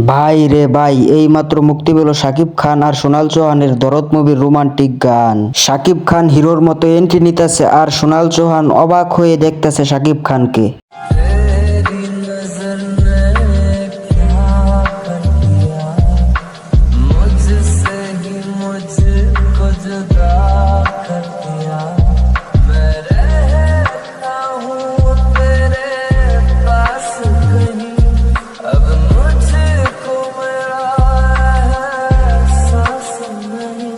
ভাই রে ভাই, এই মাত্র মুক্তি পেল শাকিব খান আর সোনাল চৌহানের দরদ মুভির রোমান্টিক গান। শাকিব খান হিরোর মতো এন্ট্রি নিতেছে আর সোনাল চৌহান অবাক হয়ে দেখতেছে শাকিব খানকে। तेरी नजर ने क्या कर दिया, मुझसे ही मुझको जुदा कर दिया। मैं रहता हूँ तेरे पास कहीं, अब मुझको मेरा एहसास नहीं।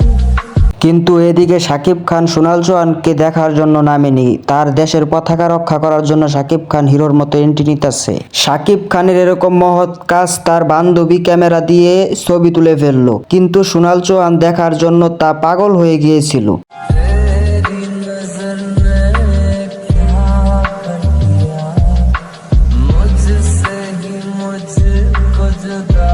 কিন্তু এদিকে শাকিব খান সোনাল চৌহানকে দেখার জন্য নামেনি, তার দেশের পতাকা রক্ষা করার জন্য শাকিব খান হিরোর মতো এন্ট্রি নিতেছে। শাকিব খানের এরকম মহৎ কাজ তার বান্ধবী ক্যামেরা দিয়ে ছবি তুলে ফেললো, কিন্তু সোনাল চৌহান দেখার জন্য তা পাগল হয়ে গিয়েছিল। तेरी नजर ने क्या कर दिया, मुझसे ही मुझको जुदा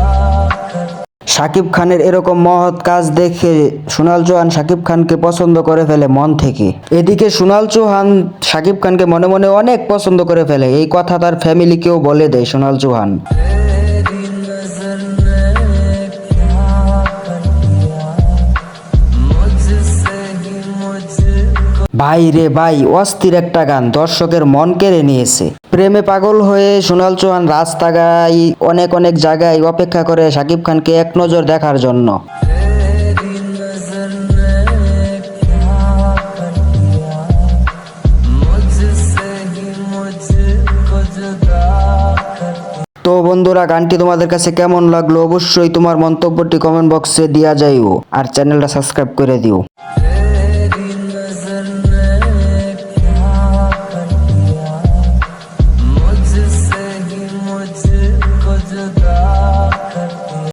कर। শাকিব খানের এরকম মহৎ কাজ দেখে সোনাল চৌহান শাকিব খানকে পছন্দ করে ফেলে মন থেকে। এদিকে সোনাল চৌহান শাকিব খানকে মনে মনে অনেক পছন্দ করে ফেলে, এই কথা তার ফ্যামিলিকেও বলে দেয় সোনাল চৌহান। तेरी नजर ने क्या कर दिया, मुझसे ही मुझको। ভাই রে ভাই, অস্থির একটা গান, দর্শকের মন কেড়ে নিয়েছে। প্রেমে পাগল হয়ে সোনাল চৌহান রাস্তায় অনেক অনেক জায়গায় অপেক্ষা করে শাকিব খানকে এক নজর দেখার জন্য। तेरी नजर ने क्या कर दिया, मुझसे ही मुझको जुदा कर। তো বন্ধুরা, গানটি তোমাদের কাছে কেমন লাগলো অবশ্যই তোমার মন্তব্যটি কমেন্ট বক্সে দিয়া যাইও, আর চ্যানেলটা সাবস্ক্রাইব করে দিও।